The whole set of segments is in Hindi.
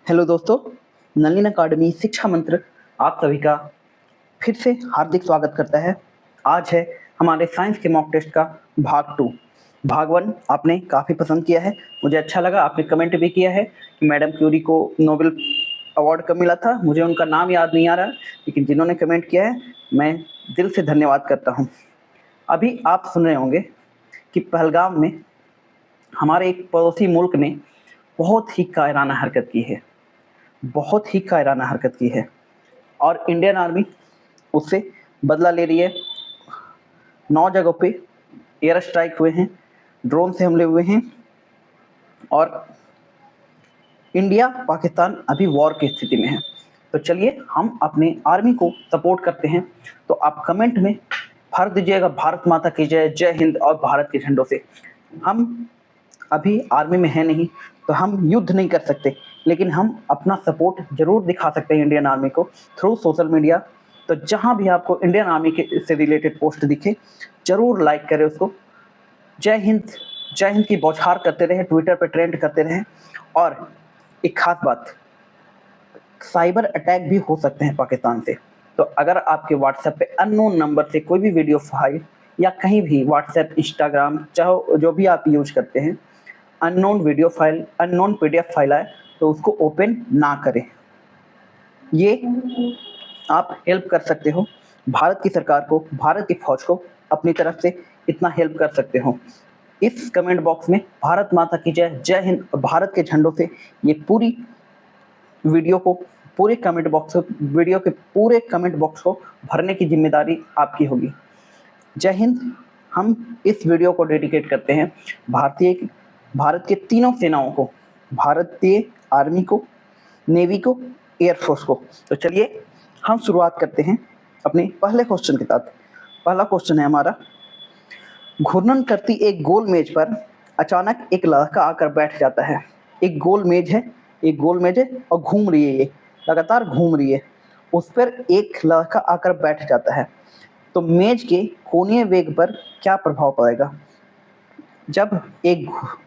हेलो दोस्तों, नलिन अकादमी शिक्षा मंत्र आप सभी का फिर से हार्दिक स्वागत करता है। आज है हमारे साइंस के मॉक टेस्ट का भाग 2। भाग 1 आपने काफ़ी पसंद किया है, मुझे अच्छा लगा। आपने कमेंट भी किया है कि मैडम क्यूरी को नोबेल अवार्ड कब मिला था। मुझे उनका नाम याद नहीं आ रहा, लेकिन जिन्होंने कमेंट किया है मैं दिल से धन्यवाद करता हूँ। अभी आप सुन रहे होंगे कि पहलगाम में हमारे एक पड़ोसी मुल्क ने बहुत ही कायराना हरकत की है, बहुत ही कायराना हरकत की है और इंडियन आर्मी उससे बदला ले रही है। 9 जगहों पे एयर स्ट्राइक हुए हैं, ड्रोन से हमले हुए हैं और इंडिया पाकिस्तान अभी वॉर की स्थिति में है। तो चलिए हम अपने आर्मी को सपोर्ट करते हैं। तो आप कमेंट में भर दीजिएगा भारत माता की जय, जय हिंद और भारत के झंडों से। हम अभी आर्मी में है नहीं तो हम युद्ध नहीं कर सकते, लेकिन हम अपना सपोर्ट जरूर दिखा सकते हैं इंडियन आर्मी को थ्रू सोशल मीडिया। तो जहां भी आपको इंडियन आर्मी के से रिलेटेड पोस्ट दिखे जरूर लाइक करें उसको। जय हिंद, जय हिंद की बौछार करते रहें, ट्विटर पे ट्रेंड करते रहें। और एक खास बात, साइबर अटैक भी हो सकते हैं पाकिस्तान से। तो अगर आपके व्हाट्सएप पे अननोन नंबर से कोई भी वीडियो फाइल या कहीं भी व्हाट्सएप, इंस्टाग्राम, चाहे जो भी आप यूज करते हैं, unknown video file, unknown PDF file आए तो उसको ओपन ना करें। ये आप हेल्प कर सकते हो भारत की सरकार को, भारत की फौज को अपनी तरफ से इतना हेल्प कर सकते हो। इस कमेंट बॉक्स में भारत माता की जय, जय हिंद, भारत के झंडों से ये पूरी वीडियो को, पूरे कमेंट बॉक्स, वीडियो के पूरे कमेंट बॉक्स को भरने की जिम्मेदारी आपकी होगी। जय हिंद। हम इस वीडियो को डेडिकेट करते हैं भारत के तीनों सेनाओं को, भारतीय आर्मी को, नेवी को, एयरफोर्स को। तो चलिए हम शुरुआत करते हैं अपने पहले क्वेश्चन के साथ। पहला क्वेश्चन है हमारा, घूर्णन करती एक गोल मेज पर अचानक एक लड़का आकर बैठ जाता है। एक गोल मेज है, एक गोल मेज है और घूम रही है, ये लगातार घूम रही है। उस पर एक लड़का आकर बैठ जाता है, तो मेज के कोणीय वेग पर क्या प्रभाव पड़ेगा? जब एक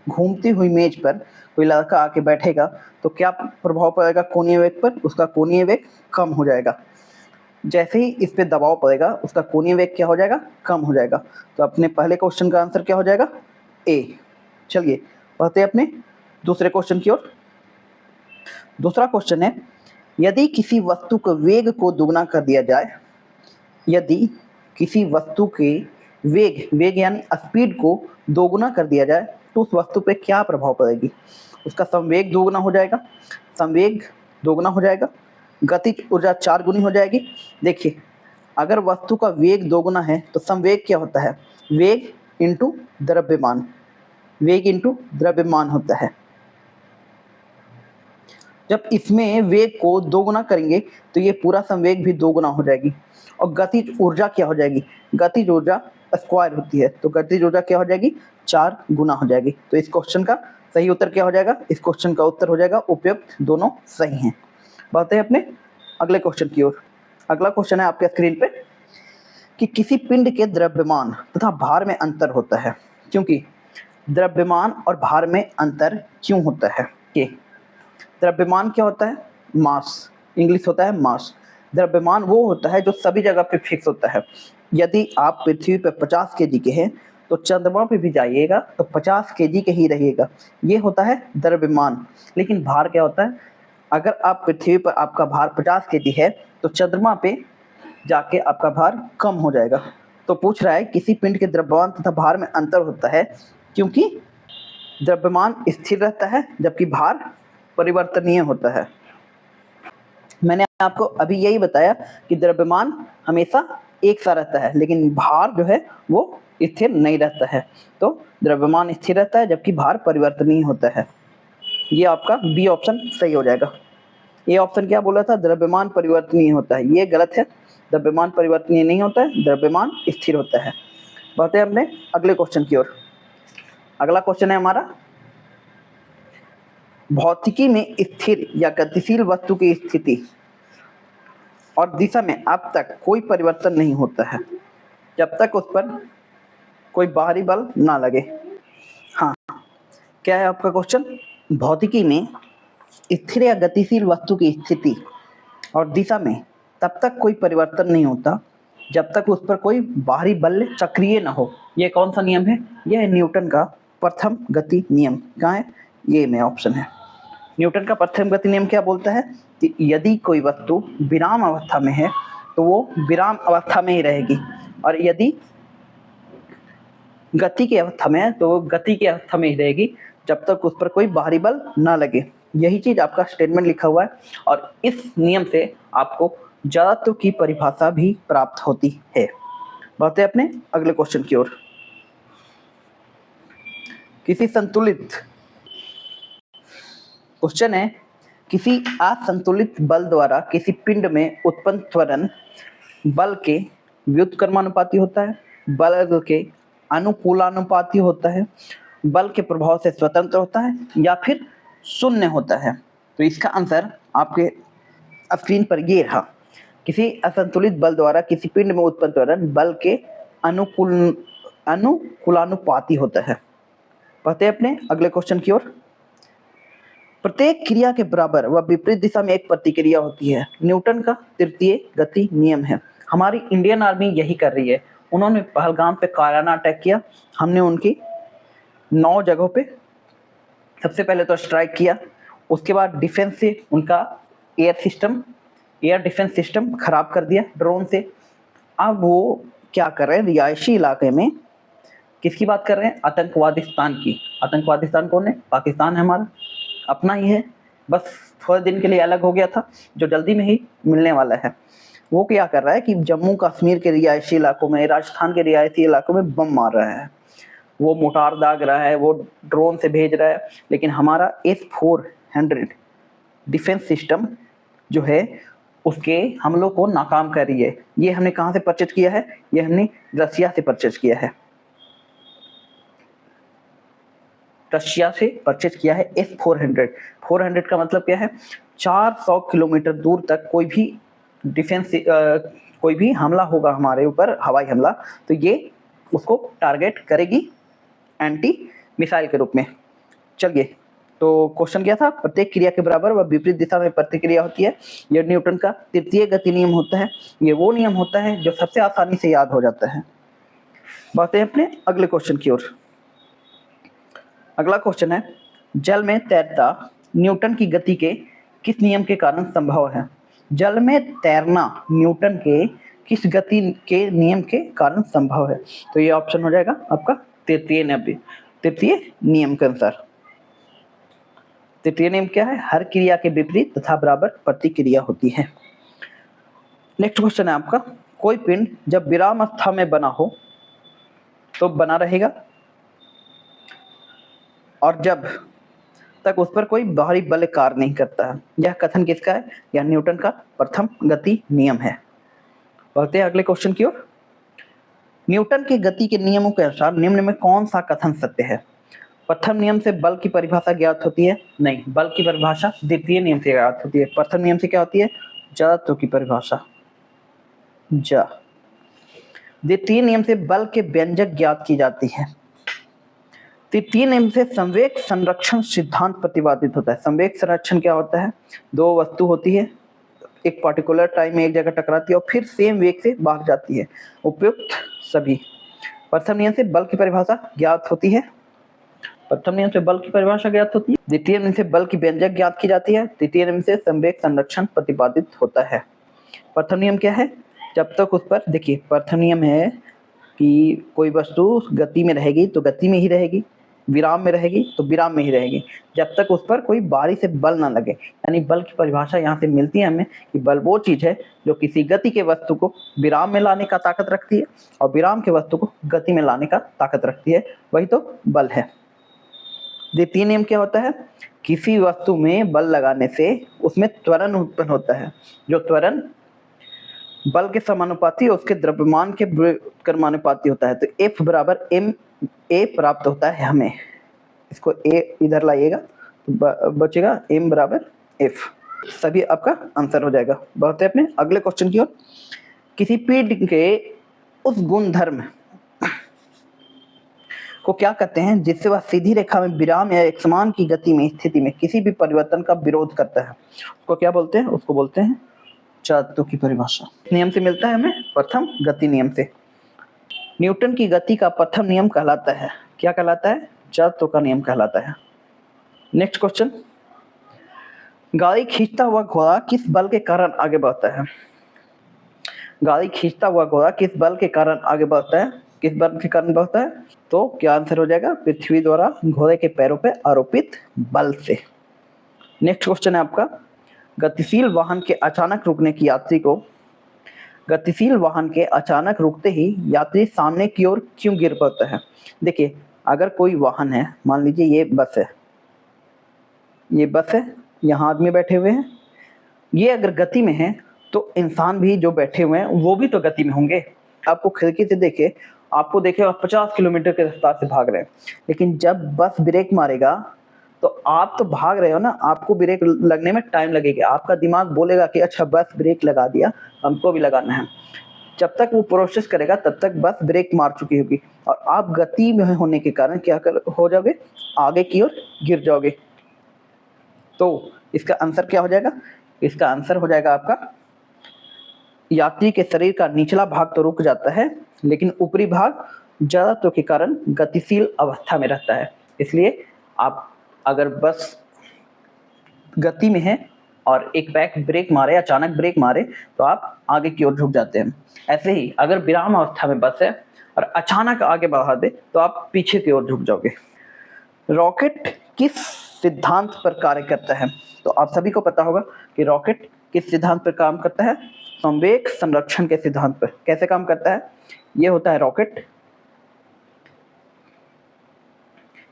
घूमती हुई मेज पर कोई लड़का आके बैठेगा तो क्या प्रभाव पड़ेगा कोणीय वेग पर? उसका कोणीय वेग कम हो जाएगा। जैसे ही इस पे दबाव पड़ेगा उसका कोणीय वेग क्या हो जाएगा? कम हो जाएगा। तो अपने पहले क्वेश्चन का आंसर क्या हो जाएगा? ए। चलिए बढ़ते हैं अपने दूसरे क्वेश्चन की ओर। दूसरा क्वेश्चन है, यदि किसी वस्तु के वेग को दुगना कर दिया जाए, यदि किसी वस्तु के वेग यानी स्पीड को दोगुना कर दिया जाए तो उस वस्तु पे क्या प्रभाव पड़ेगी? उसका संवेग दोगुना हो जाएगा, संवेग दोगुना हो जाएगा, गतिज ऊर्जा 4 गुनी हो जाएगी। देखिए, अगर वस्तु का वेग दोगुना है तो संवेग क्या होता है? वेग इंटू द्रव्यमान, वेग इंटू द्रव्यमान होता है। जब इसमें वेग को दोगुना करेंगे तो ये पूरा संवेग भी दोगुना हो जाएगी। और गतिज ऊर्जा क्या हो जाएगी? गतिज ऊर्जा स्क्वायर होती है, तो गतिज ऊर्जा क्या हो जाएगी? 4 गुना हो जाएगी। तो इस क्वेश्चन का सही उत्तर क्या हो जाएगा? इस क्वेश्चन का उत्तर हो जाएगा उपयुक्त, दोनों सही हैं। बढ़ते हैं अपने अगले क्वेश्चन की ओर। अगला क्वेश्चन है आपके स्क्रीन पे कि किसी पिंड के द्रव्यमान तथा भार में अंतर होता है। क्योंकि द्रव्यमान और भार में अंतर क्यों होता है? कि द्रव्यमान क्या होता है? मास, इंग्लिश होता है मास। द्रव्यमान वो होता है जो सभी जगह पे फिक्स होता है। यदि आप पृथ्वी पे 50 केजी के हैं तो चंद्रमा पे भी जाइएगा तो 50 केजी के ही रहिएगा, ये होता है द्रव्यमान। लेकिन भार क्या होता है? अगर आप पृथ्वी पर आपका भार 50 केजी है तो चंद्रमा पे जाके आपका भार कम हो जाएगा। तो पूछ रहा है किसी पिंड के द्रव्यमान तथा भार में अंतर होता है क्योंकि द्रव्यमान स्थिर रहता है जबकि भार परिवर्तनीय होता है। मैंने आपको अभी यही बताया कि द्रव्यमान हमेशा एक सा रहता है, लेकिन भार जो है वो स्थिर नहीं रहता है। तो द्रव्यमान स्थिर रहता है जबकि भार परिवर्तनीय होता है। ये आपका बी ऑप्शन सही हो जाएगा। ये ऑप्शन क्या बोला था? द्रव्यमान परिवर्तनीय होता है, ये गलत है। द्रव्यमान परिवर्तनीय नहीं होता है, द्रव्यमान स्थिर होता है। बढ़ते हैं अपने अगले क्वेश्चन की ओर। अगला क्वेश्चन है हमारा, भौतिकी में स्थिर या गतिशील वस्तु की स्थिति और दिशा में अब तक कोई परिवर्तन नहीं होता है जब तक उस पर कोई बाहरी बल ना लगे। हाँ, क्या है आपका क्वेश्चन? भौतिकी में स्थिर या गतिशील वस्तु की स्थिति और दिशा में तब तक कोई परिवर्तन नहीं होता जब तक उस पर कोई बाहरी बल सक्रिय न हो। यह कौन सा नियम है? यह है न्यूटन का प्रथम गति नियम। कहाँ है? ये में ऑप्शन है। न्यूटन का प्रथम गति नियम क्या बोलता है कि यदि कोई वस्तु विराम अवस्था में है तो वो विराम अवस्था में ही रहेगी, और यदि गति की अवस्था में है तो वो गति की अवस्था में ही रहेगी जब तक उस पर कोई बाहरी बल ना लगे। यही चीज आपका स्टेटमेंट लिखा हुआ है, और इस नियम से आपको जड़त्व की परिभाषा भी प्राप्त होती है। बढ़ते हैं अपने अगले क्वेश्चन की ओर। किसी संतुलित क्वेश्चन है, किसी असंतुलित बल द्वारा किसी पिंड में उत्पन्न त्वरण बल के व्युत्क्रमानुपाती होता है, बल के अनुकूलानुपाती होता है, बल के प्रभाव से स्वतंत्र होता है, या फिर शून्य होता है। तो इसका आंसर आपके स्क्रीन पर ये रहा। किसी असंतुलित बल द्वारा किसी पिंड में उत्पन्न त्वरण बल के अनुकूलानुपाती होता है। बढ़ते हैं अपने अगले क्वेश्चन की ओर। प्रत्येक क्रिया के बराबर व विपरीत दिशा में एक प्रतिक्रिया होती है, न्यूटन का तृतीय गति नियम है। हमारी इंडियन आर्मी यही कर रही है। उन्होंने पहलगाम पे कायराना अटैक किया, हमने उनकी 9 जगहों पे सबसे पहले तो स्ट्राइक किया, उसके बाद डिफेंस से उनका एयर डिफेंस सिस्टम खराब कर दिया ड्रोन से। अब वो क्या कर रहे हैं, रिहायशी इलाके में किसकी बात कर रहे हैं? आतंकवादिस्तान की। आतंकवादिस्तान कौन है? पाकिस्तान है, हमारा अपना ही है, बस थोड़े दिन के लिए अलग हो गया था, जो जल्दी में ही मिलने वाला है। वो क्या कर रहा है कि जम्मू कश्मीर के रिहायशी इलाकों में, राजस्थान के रिहायशी इलाकों में बम मार रहा है, वो मोटार दाग रहा है, वो ड्रोन से भेज रहा है। लेकिन हमारा S-400 डिफेंस सिस्टम जो है उसके हमलों को नाकाम कर रही है। ये हमने कहाँ से परचेज किया है? ये हमने रशिया से परचेज किया है। रशिया से परचेज किया है S-400। 400 का मतलब क्या है? 400 किलोमीटर दूर तक कोई भी डिफेंस कोई भी हमला होगा हमारे ऊपर, हवाई हमला, तो ये उसको टारगेट करेगी एंटी मिसाइल के रूप में। चलिए, तो क्वेश्चन क्या था? प्रत्येक क्रिया के बराबर व विपरीत दिशा में प्रतिक्रिया होती है। यह न्यूटन का तृतीय गति नियम होता है। ये वो नियम होता है जो सबसे आसानी से याद हो जाता है। बढ़ते हैं अपने अगले क्वेश्चन की ओर। अगला क्वेश्चन है, जल में तैरता न्यूटन की गति के किस नियम के कारण संभव है? जल में तैरना न्यूटन के किस गति के नियम के कारण संभव है? तो ये ऑप्शन हो जाएगा आपका तृतीय नियम के अनुसार। तृतीय नियम क्या है? हर क्रिया के विपरीत तथा बराबर प्रतिक्रिया होती है। नेक्स्ट क्वेश्चन है आपका, कोई पिंड जब विराम अवस्था में बना हो तो बना रहेगा, और जब तक उस पर कोई बाहरी बल कार्य नहीं करता है। यह कथन किसका है? यह न्यूटन का प्रथम गति नियम है। बढ़ते हैं अगले क्वेश्चन की ओर। न्यूटन के गति के नियमों के अनुसार निम्न में कौन सा कथन सत्य है? प्रथम नियम से बल की परिभाषा ज्ञात होती है? नहीं, बल की परिभाषा द्वितीय नियम से ज्ञात होती है। प्रथम नियम से क्या होती है? जड़त्व की परिभाषा। द्वितीय नियम से बल के व्यंजक ज्ञात की जाती है। तृतीय नियम से संवेग संरक्षण सिद्धांत प्रतिपादित होता है। संवेग संरक्षण क्या होता है? दो वस्तु होती है, एक पर्टिकुलर टाइम में एक जगह टकराती है और फिर सेम वेग से भाग जाती है, उपयुक्त सभी। प्रथम नियम से बल की परिभाषा ज्ञात होती है। प्रथम नियम से बल की परिभाषा ज्ञात होती है। द्वितीय नियम से बल की व्यंजक ज्ञात की जाती है। तृतीय नियम से संवेग संरक्षण प्रतिपादित होता है। प्रथम नियम क्या है? जब तक उस पर, देखिए प्रथम नियम है कि कोई वस्तु गति में रहेगी तो गति में ही रहेगी, विराम में रहेगी तो विराम में ही रहेगी, जब तक उस पर कोई बाहरी से बल ना लगे। यानी बल की परिभाषा यहाँ से मिलती है हमें कि बल वो चीज है जो किसी गति के वस्तु को विराम में लाने का ताकत रखती है और विराम के वस्तु को गति में लाने का ताकत रखती है, वही तो बल है। द्वितीय नियम क्या होता है? किसी वस्तु में बल लगाने से उसमें त्वरण उत्पन्न होता है, जो त्वरण बल के समानुपाती और उसके द्रव्यमान के कर्मानुपाती होता है। तो F बराबर ma प्राप्त होता है हमें। इसको a इधर लाइएगा तो बचेगा m बराबर f। सभी आपका आंसर हो जाएगा। बढ़ते हैं अपने अगले क्वेश्चन की ओर। किसी पिंड के उस गुणधर्म उसको क्या कहते हैं, जिससे वह सीधी रेखा में विराम या एक समान की गति में स्थिति में किसी भी परिवर्तन का विरोध करता है, उसको क्या बोलते हैं, उसको बोलते हैं जड़त्व की परिभाषा। नियम से मिलता है हमें, प्रथम गति नियम से। न्यूटन की गति का प्रथम नियम कहलाता है, क्या कहलाता है, जड़त्व का नियम कहलाता है। नेक्स्ट क्वेश्चन, गाड़ी खींचता हुआ घोड़ा किस बल के कारण आगे बढ़ता है? गाड़ी खींचता हुआ घोड़ा किस बल के कारण आगे बढ़ता है, किस बल के कारण बढ़ता है? तो क्या आंसर हो जाएगा, पृथ्वी द्वारा घोड़े के पैरों पर आरोपित बल से। नेक्स्ट क्वेश्चन है आपका, गतिशील वाहन के अचानक रुकने की यात्री को, गतिशील वाहन के अचानक रुकते ही यात्री सामने की ओर क्यों गिर पड़ता है? देखिए, अगर कोई वाहन है, मान लीजिए ये बस है, ये बस है, यहाँ आदमी बैठे हुए हैं, ये अगर गति में है तो इंसान भी जो बैठे हुए हैं वो भी तो गति में होंगे। आपको खिड़की से देखे, आपको देखे आप 50 किलोमीटर के रफ्तार से भाग रहे हैं, लेकिन जब बस ब्रेक मारेगा तो आप तो भाग रहे हो ना, आपको ब्रेक लगने में टाइम लगेगा। आपका दिमाग बोलेगा कि अच्छा बस ब्रेक लगा दिया, हमको भी लगाना है। जब तक वो प्रोसेस करेगा तब तक बस ब्रेक मार चुकी होगी और आप गति में होने के कारण क्या हो जाओगे, आगे की ओर गिर जाओगे। तो इसका आंसर क्या हो जाएगा, इसका आंसर हो जाएगा आपका, यात्री के शरीर का निचला भाग तो रुक जाता है लेकिन ऊपरी भाग जड़त्व के कारण गतिशील अवस्था में रहता है। इसलिए आप अगर बस गति में है और एक बैक ब्रेक मारे, अचानक ब्रेक मारे, तो आप आगे की ओर झुक जाते हैं। ऐसे ही अगर विराम अवस्था में बस है और अचानक आगे बढ़ा दे तो आप पीछे की ओर झुक जाओगे। रॉकेट किस सिद्धांत पर कार्य करता है? तो आप सभी को पता होगा कि रॉकेट किस सिद्धांत पर काम करता है, संवेग संरक्षण के सिद्धांत पर। कैसे काम करता है, ये होता है रॉकेट,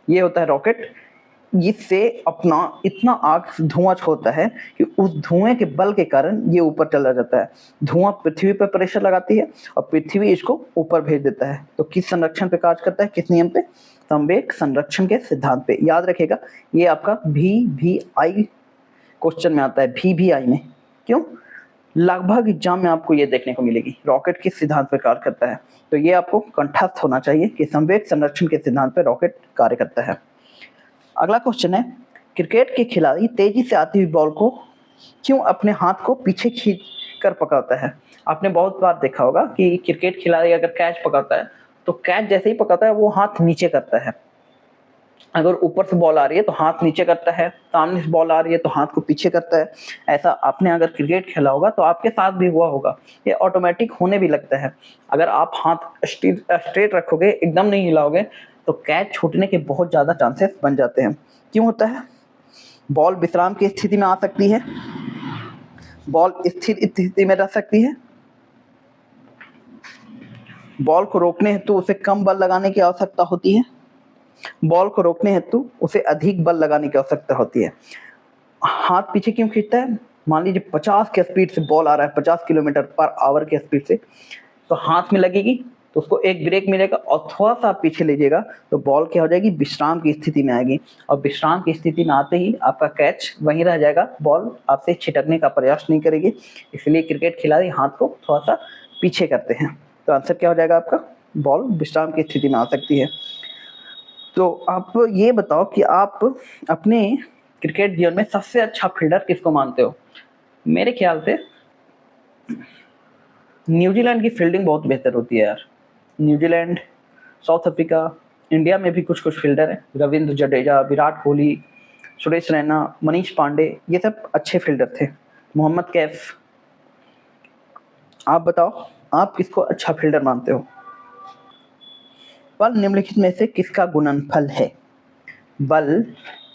ये होता है रॉकेट, इससे अपना इतना आग धुआं छोड़ता है कि उस धुएं के बल के कारण ये ऊपर चला जाता है। धुआं पृथ्वी पर प्रेशर लगाती है और पृथ्वी इसको ऊपर भेज देता है। तो किस संरक्षण पे कार्य करता है, किस नियम पे, संवेग संरक्षण के सिद्धांत पे। याद रखिएगा, ये आपका VVI क्वेश्चन में आता है, VVI में। क्यों, लगभग एग्जाम में आपको ये देखने को मिलेगी, रॉकेट किस सिद्धांत पर कार्य करता है। तो ये आपको कंठस्थ होना चाहिए कि संवेग संरक्षण के सिद्धांत पर रॉकेट कार्य करता है। अगला क्वेश्चन है, क्रिकेट के खिलाड़ी तेजी से आती हुई बॉल को क्यों अपने हाथ को पीछे खींच कर पकड़ता है? आपने बहुत बार देखा होगा कि क्रिकेट खिलाड़ी अगर कैच पकड़ता है तो कैच जैसे ही पकड़ता है वो हाथ नीचे करता है। अगर ऊपर से बॉल आ रही है तो हाथ नीचे करता है, सामने से बॉल आ रही है तो हाथ को पीछे करता है। ऐसा आपने अगर क्रिकेट खेला होगा तो आपके साथ भी हुआ होगा, ये ऑटोमेटिक होने भी लगता है। अगर आप हाथ स्ट्रेट रखोगे, एकदम नहीं हिलाओगे, तो कैच छूटने के बहुत ज़्यादा चांसेस बन जाते हैं। क्यों होता है, बॉल विश्राम की स्थिति में आ सकती है, बॉल स्थिर स्थिति में रह सकती है, बॉल को रोकने हेतु उसे कम बल लगाने की आवश्यकता होती है, बॉल को रोकने हेतु उसे अधिक बल लगाने की आवश्यकता होती है। हाथ पीछे क्यों खींचता है, मान लीजिए 50 के स्पीड से बॉल आ रहा है, 50 किलोमीटर पर आवर के स्पीड से, तो हाथ में लगेगी तो उसको एक ब्रेक मिलेगा और थोड़ा सा आप पीछे लीजिएगा तो बॉल क्या हो जाएगी, विश्राम की स्थिति में आएगी। और विश्राम की स्थिति में आते ही आपका कैच वहीं रह जाएगा, बॉल आपसे छिटकने का प्रयास नहीं करेगी। इसलिए क्रिकेट खिलाड़ी हाथ को थोड़ा सा पीछे करते हैं। तो आंसर क्या हो जाएगा आपका, बॉल विश्राम की स्थिति में आ सकती है। तो आप ये बताओ कि आप अपने क्रिकेट जीवन में सबसे अच्छा फील्डर किसको मानते हो? मेरे ख्याल से न्यूजीलैंड की फील्डिंग बहुत बेहतर होती है यार। न्यूजीलैंड, साउथ अफ्रीका, इंडिया में भी कुछ कुछ फील्डर हैं, रविंद्र जडेजा, विराट कोहली, सुरेश रैना, मनीष पांडे, ये सब अच्छे फील्डर थे, मोहम्मद कैफ। आप बताओ, आप किसको अच्छा फील्डर मानते हो? बल निम्नलिखित में से किसका गुणनफल है? बल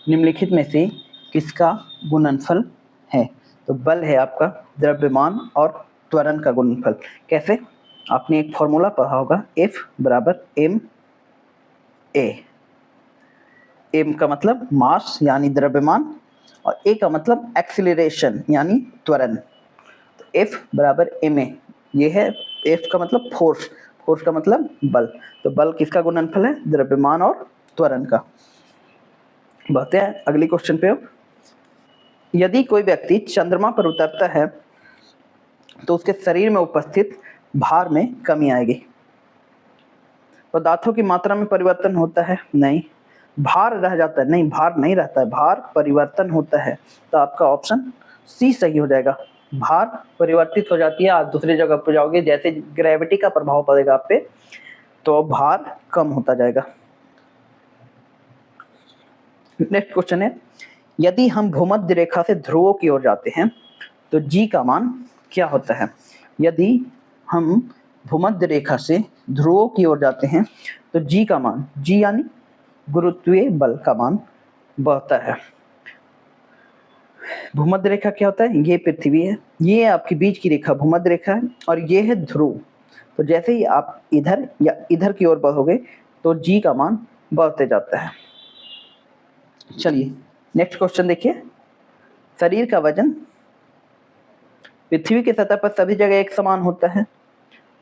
निम्नलिखित में से किसका गुणनफल है? तो बल है आपका द्रव्यमान और त्वरण का गुणनफल। कैसे? आपने एक फॉर्मूला पढ़ा होगा, F बराबर ma। m का मतलब मास यानी द्रव्यमान और a का मतलब एक्सीलरेशन यानी त्वरण। तो F बराबर ma, ये है F का मतलब फोर्स, फोर्स का मतलब बल। तो बल किसका गुणनफल है? द्रव्यमान और त्वरण का। बढ़ते हैं अगली क्वेश्चन पे। यदि कोई व्यक्ति चंद्रमा पर उतरता है तो उसके शरीर में उपस्थित भार में कमी आएगी। पदार्थों की मात्रा में परिवर्तन होता है? नहीं। भार रह जाता है? नहीं, भार नहीं रहता है, भार परिवर्तन होता है। तो आपका ऑप्शन सी सही हो जाएगा। भार परिवर्तित हो जाती है, आप दूसरी जगह पर जाओगे, जैसे ग्रेविटी का प्रभाव पड़ेगा आप पे तो भार कम होता जाएगा। नेक्स्ट क्वेश्चन है, यदि हम भूमध्य रेखा से ध्रुवों की ओर जाते हैं तो जी का मान क्या होता है? यदि हम भूमध्य रेखा से ध्रुवों की ओर जाते हैं तो जी का मान, जी यानी गुरुत्वीय बल का मान बढ़ता है। भूमध्य रेखा क्या होता है? ये पृथ्वी है, ये आपकी बीच की रेखा भूमध्य रेखा है और ये है ध्रुव। तो जैसे ही आप इधर या इधर की ओर बढ़ोगे तो जी का मान बढ़ते जाता है। चलिए नेक्स्ट क्वेश्चन देखिए, शरीर का वजन पृथ्वी की सतह पर सभी जगह एक समान होता है,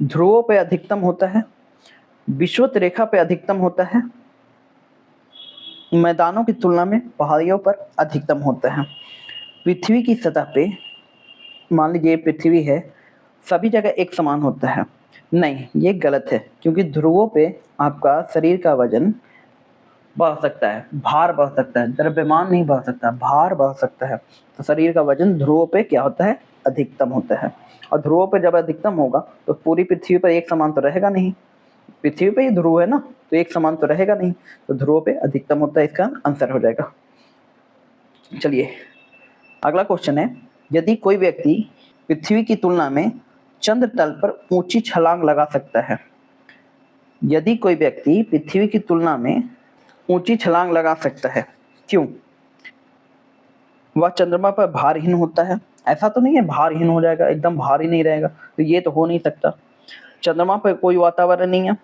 ध्रुवों पे अधिकतम होता है, विषुवत रेखा पे अधिकतम होता है, मैदानों की तुलना में पहाड़ियों पर अधिकतम होता है। पृथ्वी की सतह पे मान लीजिए पृथ्वी है, सभी जगह एक समान होता है। नहीं, ये गलत है, क्योंकि ध्रुवों पे आपका शरीर का वजन बढ़ सकता है, भार बढ़ सकता है, द्रव्यमान नहीं बढ़ सकता, भार बढ़ सकता है। तो शरीर का वजन ध्रुवों पे क्या होता है? अधिकतम होता है। और ध्रुवों पे जब अधिकतम होगा तो पूरी पृथ्वी पर एक समान तो रहेगा नहीं, पृथ्वी पे ही ध्रुव है ना, तो एक समान तो रहेगा नहीं, तो ध्रुवों पे अधिकतम होता है, इसका आंसर हो जाएगा। चलिए अगला क्वेश्चन है, यदि कोई व्यक्ति पृथ्वी की तुलना में चंद्र तल पर ऊंची छलांग लगा सकता है, यदि कोई व्यक्ति पृथ्वी की तुलना में ऊंची छलांग लगा सकता है, क्यों? वह चंद्रमा पर भारहीन होता है? ऐसा तो नहीं है भारहीन हो जाएगा, एकदम भारी नहीं रहेगा, तो ये तो हो नहीं सकता। चंद्रमा पर कोई वातावरण नहीं है,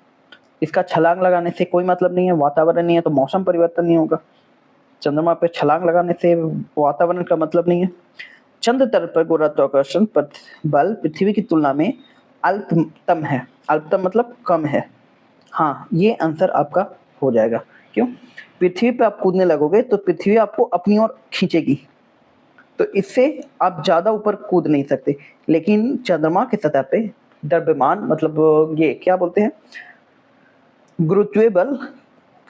इसका छलांग लगाने से कोई मतलब नहीं है, वातावरण नहीं है तो मौसम परिवर्तन नहीं होगा। चंद्रमा पर छलांग लगाने से वातावरण का मतलब नहीं है। चंद्र तल पर गुरुत्वाकर्षण बल पृथ्वी की तुलना में अल्पतम है, अल्पतम मतलब कम है। हाँ, ये आंसर आपका हो जाएगा। क्यों? पृथ्वी पे आप कूदने लगोगे तो पृथ्वी आपको अपनी ओर खींचेगी, तो इससे आप ज़्यादा ऊपर कूद नहीं सकते। लेकिन चंद्रमा की सतह पे द्रव्यमान मतलब ये क्या बोलते हैं, गुरुत्वीय बल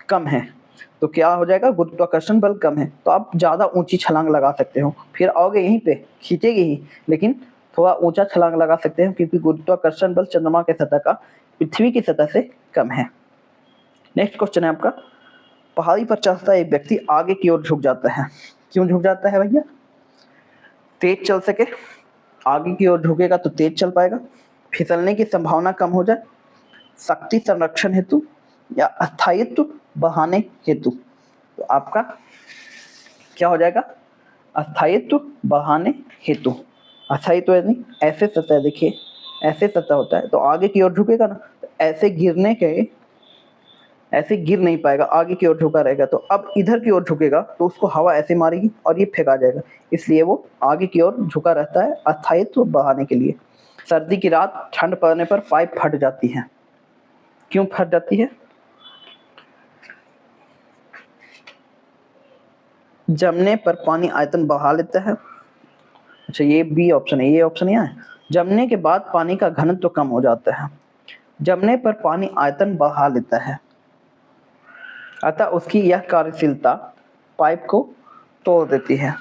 कम है, तो क्या हो जाएगा? गुरुत्वाकर्षण बल कम है, तो आप ज़्यादा ऊंची छलांग लगा सकते हो। फिर आओगे यहीं पे, खींचेगी ही, लेकिन थोड़ा ऊंचा छलांग लगा सकते हो, क्योंकि गुरुत्वाकर्षण बल चंद्रमा के सतह का पृथ्वी की सतह से कम है। नेक्स्ट क्वेश्चन है आपका, पहाड़ी पर चढ़ता एक व्यक्ति आगे की ओर झुक जाता है, क्यों झुक जाता है भैया? तेज चल सके, आगे की ओर झुकेगा तो तेज चल पाएगा, फिसलने की संभावना कम हो जाए, शक्ति संरक्षण हेतु, या अस्थायित्व बढ़ाने हेतु। तो आपका क्या हो जाएगा? अस्थायित्व बढ़ाने हेतु। अस्थायित्व यानी ऐसे सतह, देखिए ऐसे सतह होता है तो आगे की ओर झुकेगा ना, तो ऐसे गिर नहीं पाएगा, आगे की ओर झुका रहेगा। तो अब इधर की ओर झुकेगा तो उसको हवा ऐसे मारेगी और ये फेंका जाएगा, इसलिए वो आगे की ओर झुका रहता है अस्थायित्व बढ़ाने के लिए। सर्दी की रात ठंड पड़ने पर पाइप फट जाती है, क्यों फट जाती है? जमने पर पानी आयतन बढ़ा लेता है। अच्छा, ये बी ऑप्शन है, ये ऑप्शन यहाँ है। जमने के बाद पानी का घनत्व तो कम हो जाता है, जमने पर पानी आयतन बढ़ा लेता है, अतः उसकी यह कार्यशीलता पाइप को तोड़ देती है।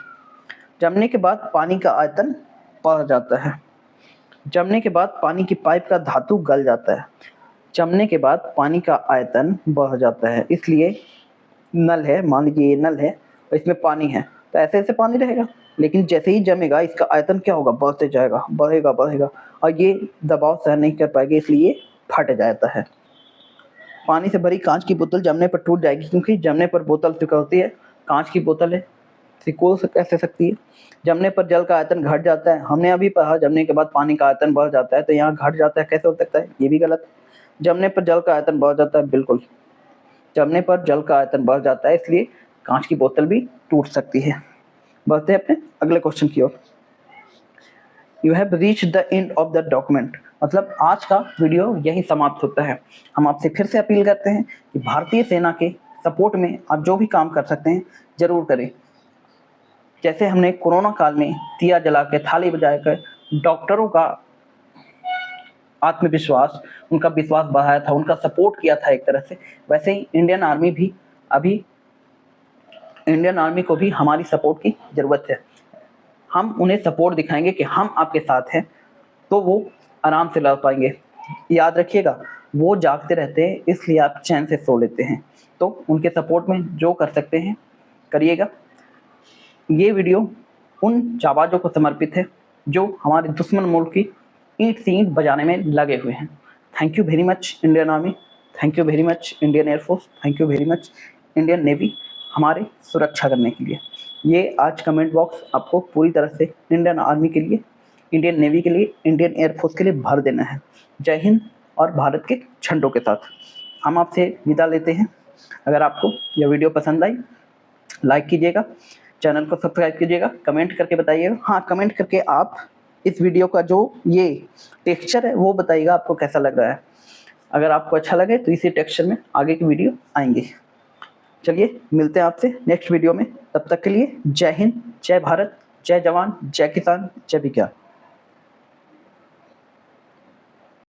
जमने के बाद पानी का आयतन बढ़ जाता है, जमने के बाद पानी की पाइप का धातु गल जाता है, जमने के बाद पानी का आयतन बढ़ जाता है। इसलिए नल है, मान लीजिए ये नल है और इसमें पानी है, तो ऐसे ऐसे पानी रहेगा, लेकिन जैसे ही जमेगा इसका आयतन क्या होगा? बढ़ते जाएगा, बढ़ेगा बढ़ेगा, और ये दबाव सहन नहीं कर पाएगी, इसलिए फट जाता है। पानी से भरी कांच की बोतल जमने पर टूट जाएगी, क्योंकि जमने पर बोतल सिकुड़ती है, कांच की बोतल है, सिकुड़ कैसे सकती है? जमने पर जल का आयतन घट जाता है, हमने अभी पढ़ा जमने के बाद पानी का आयतन बढ़ जाता है, तो यहाँ घट जाता है, कैसे हो सकता है? ये भी गलत। जमने पर जल का आयतन बढ़ जाता है, बिल्कुल, जमने पर जल का आयतन बढ़ जाता है, इसलिए कांच की बोतल भी टूट सकती है। बढ़ते हैं अपने अगले क्वेश्चन की ओर। You have reach the end of the document, मतलब आज का वीडियो यही समाप्त होता है। हम आपसे फिर से अपील करते हैं कि भारतीय सेना के सपोर्ट में आप जो भी काम कर सकते हैं जरूर करें। जैसे हमने कोरोना काल में दिया जला के, थाली बजा कर डॉक्टरों का आत्मविश्वास, उनका विश्वास बढ़ाया था, उनका सपोर्ट किया था एक तरह से, वैसे ही इंडियन आर्मी भी अभी इंडियन आर्मी को भी हमारी सपोर्ट की ज़रूरत है। हम उन्हें सपोर्ट दिखाएँगे कि हम आपके साथ हैं, तो वो आराम से लड़ पाएँगे। याद रखिएगा, वो जागते रहते हैं इसलिए आप चैन से सो लेते हैं। तो उनके सपोर्ट में जो कर सकते हैं करिएगा। ये वीडियो उन जाबाजों को समर्पित है जो हमारे दुश्मन मुल्क की ईंट से ईंट बजाने में लगे हुए हैं। Thank you very much Indian army, thank you very much Indian air force, thank you very much Indian navy हमारी सुरक्षा करने के लिए। ये आज कमेंट बॉक्स आपको पूरी तरह से इंडियन आर्मी के लिए, इंडियन नेवी के लिए, इंडियन एयरफोर्स के लिए भर देना है। जय हिंद और भारत के झंडों के साथ हम आपसे विदा लेते हैं। अगर आपको यह वीडियो पसंद आई, लाइक कीजिएगा, चैनल को सब्सक्राइब कीजिएगा, कमेंट करके बताइएगा। हाँ, कमेंट करके आप इस वीडियो का जो ये टेक्सचर है वो बताइएगा आपको कैसा लग रहा है। अगर आपको अच्छा लगे तो इसी टेक्सचर में आगे की वीडियो आएंगी। चलिए मिलते हैं आपसे नेक्स्ट वीडियो में, तब तक के लिए जय हिंद, जय भारत, जय जवान, जय किसान, जय विज्ञान।